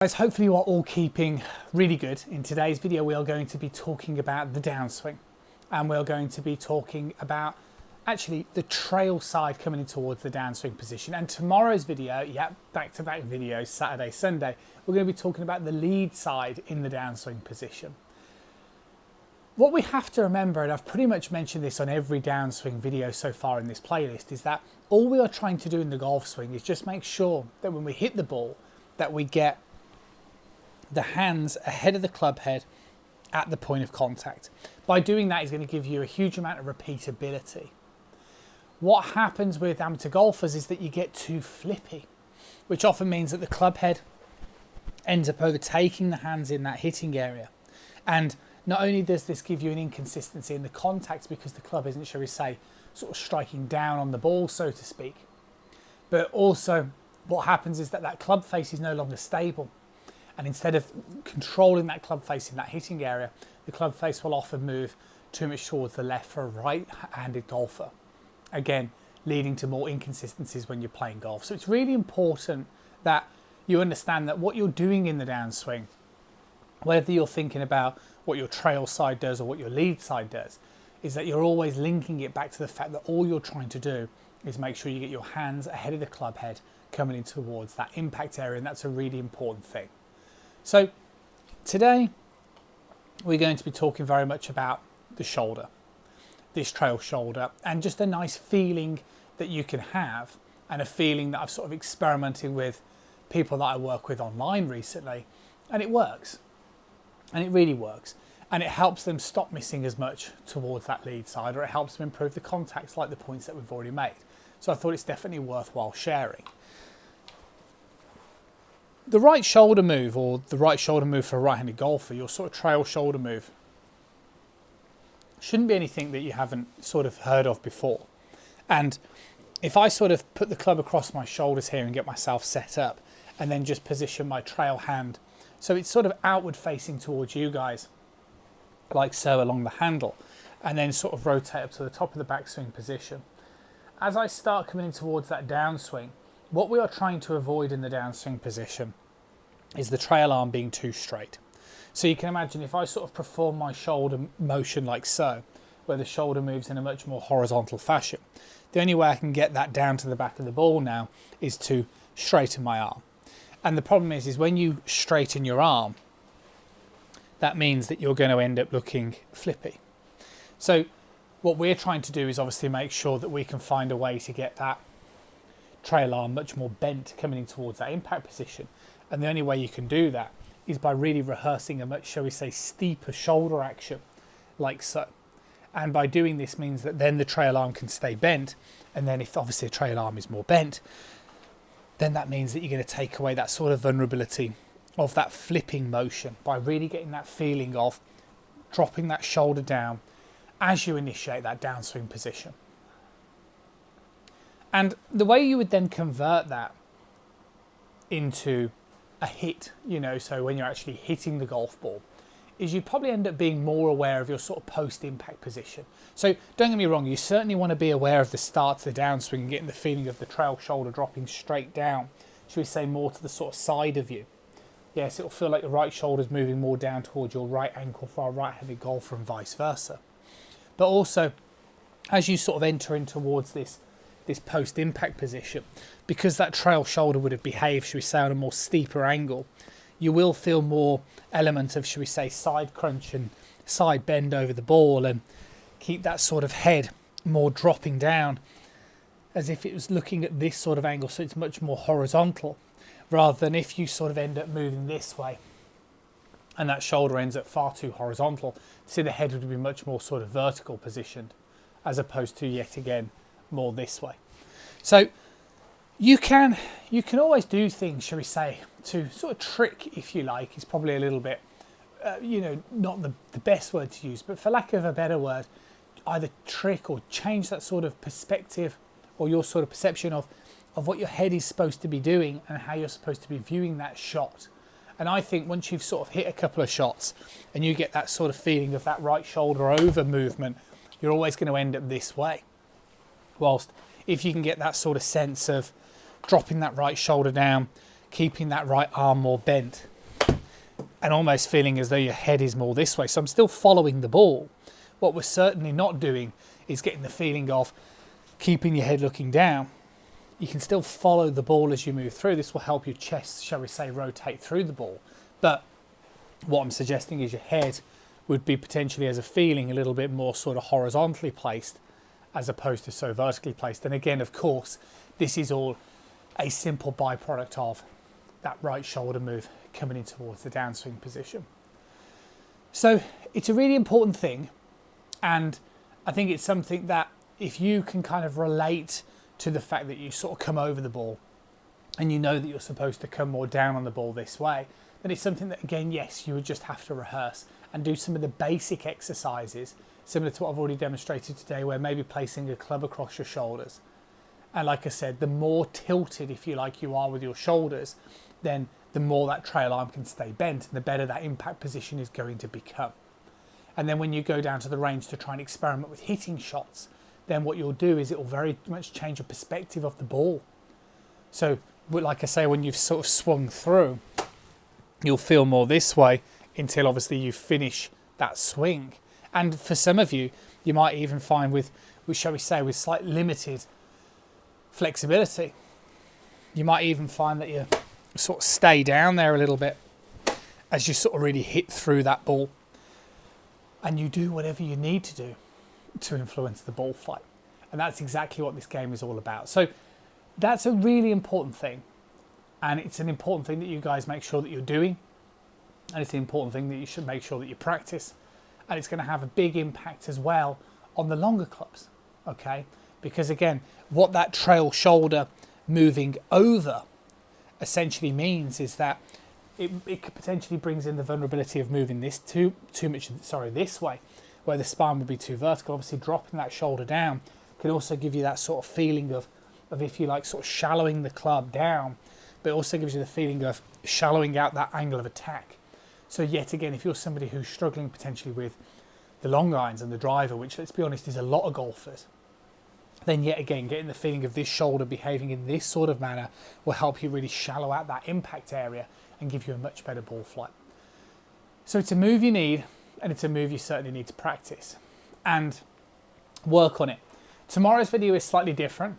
Guys, hopefully you are all keeping really good. In today's video we are going to be talking about the downswing, and we're going to be talking about actually the trail side coming in towards the downswing position. And tomorrow's video, back-to-back videos, Saturday, Sunday, we're going to be talking about the lead side in the downswing position. What we have to remember, and I've pretty much mentioned this on every downswing video so far in this playlist, is that all we are trying to do in the golf swing is just make sure that when we hit the ball that we get the hands ahead of the club head at the point of contact. By doing that is going to give you a huge amount of repeatability. What happens with amateur golfers is that you get too flippy, which often means that the club head ends up overtaking the hands in that hitting area. And not only does this give you an inconsistency in the contact because the club isn't, shall we say, sort of striking down on the ball, so to speak, but also what happens is that that club face is no longer stable. And instead of controlling that club face in that hitting area, the club face will often move too much towards the left for a right-handed golfer. Again, leading to more inconsistencies when you're playing golf. So it's really important that you understand that what you're doing in the downswing, whether you're thinking about what your trail side does or what your lead side does, is that you're always linking it back to the fact that all you're trying to do is make sure you get your hands ahead of the club head coming in towards that impact area, and that's a really important thing. So today we're going to be talking very much about the shoulder, this trail shoulder, and just a nice feeling that you can have, and a feeling that I've sort of experimented with people that I work with online recently, and it works, and it really works, and it helps them stop missing as much towards that lead side, or it helps them improve the contacts like the points that we've already made. So I thought it's definitely worthwhile sharing. The right shoulder move, or the right shoulder move for a right-handed golfer, your sort of trail shoulder move, shouldn't be anything that you haven't sort of heard of before. And if I sort of put the club across my shoulders here and get myself set up, and then just position my trail hand so it's sort of outward facing towards you guys, like so, along the handle, and then sort of rotate up to the top of the backswing position. As I start coming in towards that downswing, what we are trying to avoid in the downswing position is the trail arm being too straight. So you can imagine if I sort of perform my shoulder motion like so, where the shoulder moves in a much more horizontal fashion, the only way I can get that down to the back of the ball now is to straighten my arm. And the problem is when you straighten your arm, that means that you're going to end up looking flippy. So what we're trying to do is obviously make sure that we can find a way to get that trail arm much more bent coming in towards that impact position. And the only way you can do that is by really rehearsing a much, shall we say, steeper shoulder action like so. And by doing this means that then the trail arm can stay bent, and then if obviously a trail arm is more bent, then that means that you're going to take away that sort of vulnerability of that flipping motion by really getting that feeling of dropping that shoulder down as you initiate that downswing position. And the way you would then convert that into a hit, so when you're actually hitting the golf ball, is you probably end up being more aware of your sort of post-impact position. So don't get me wrong, you certainly want to be aware of the start to the downswing and getting the feeling of the trail shoulder dropping straight down, should we say more to the sort of side of you. Yes, it'll feel like the right shoulder's moving more down towards your right ankle for a right-handed golfer and vice versa. But also, as you sort of enter in towards this post-impact position, because that trail shoulder would have behaved, should we say, on a more steeper angle, you will feel more element of, should we say, side crunch and side bend over the ball, and keep that sort of head more dropping down as if it was looking at this sort of angle, so it's much more horizontal, rather than if you sort of end up moving this way and that shoulder ends up far too horizontal, see the head would be much more sort of vertical positioned as opposed to, yet again, more this way. So you can always do things, shall we say, to sort of trick, if you like, is probably a little bit, not the best word to use, but for lack of a better word, either trick or change that sort of perspective or your sort of perception of what your head is supposed to be doing and how you're supposed to be viewing that shot. And I think once you've sort of hit a couple of shots and you get that sort of feeling of that right shoulder over movement, you're always going to end up this way. Whilst if you can get that sort of sense of dropping that right shoulder down, keeping that right arm more bent and almost feeling as though your head is more this way. So I'm still following the ball. What we're certainly not doing is getting the feeling of keeping your head looking down. You can still follow the ball as you move through. This will help your chest, shall we say, rotate through the ball. But what I'm suggesting is your head would be potentially, as a feeling, a little bit more sort of horizontally placed as opposed to so vertically placed. And again, of course, this is all a simple byproduct of that right shoulder move coming in towards the downswing position. So it's a really important thing, and I think it's something that if you can kind of relate to the fact that you sort of come over the ball and you know that you're supposed to come more down on the ball this way, then it's something that, again, yes, you would just have to rehearse and do some of the basic exercises similar to what I've already demonstrated today, where maybe placing a club across your shoulders. And like I said, the more tilted, if you like, you are with your shoulders, then the more that trail arm can stay bent and the better that impact position is going to become. And then when you go down to the range to try and experiment with hitting shots, then what you'll do is it will very much change your perspective of the ball. So like I say, when you've sort of swung through, you'll feel more this way until obviously you finish that swing. And for some of you, you might even find with shall we say, with slight limited flexibility, you might even find that you sort of stay down there a little bit as you sort of really hit through that ball. And you do whatever you need to do to influence the ball flight. And that's exactly what this game is all about. So that's a really important thing. And it's an important thing that you guys make sure that you're doing. And it's an important thing that you should make sure that you practice. And it's going to have a big impact as well on the longer clubs, okay? Because again, what that trail shoulder moving over essentially means is that it potentially brings in the vulnerability of moving this this way, where the spine would be too vertical. Obviously dropping that shoulder down can also give you that sort of feeling of if you like, sort of shallowing the club down, but it also gives you the feeling of shallowing out that angle of attack. So yet again, if you're somebody who's struggling potentially with the long irons and the driver, which let's be honest is a lot of golfers, then yet again, getting the feeling of this shoulder behaving in this sort of manner will help you really shallow out that impact area and give you a much better ball flight. So it's a move you need, and it's a move you certainly need to practice and work on it. Tomorrow's video is slightly different.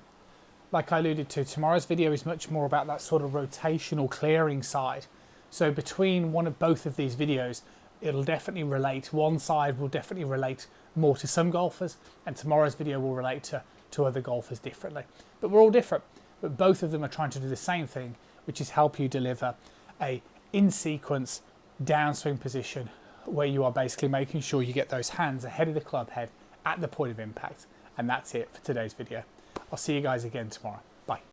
Like I alluded to, tomorrow's video is much more about that sort of rotational clearing side. So between both of these videos, it'll definitely relate. One side will definitely relate more to some golfers, and tomorrow's video will relate to other golfers differently. But we're all different. But both of them are trying to do the same thing, which is help you deliver a in-sequence downswing position where you are basically making sure you get those hands ahead of the club head at the point of impact. And that's it for today's video. I'll see you guys again tomorrow. Bye.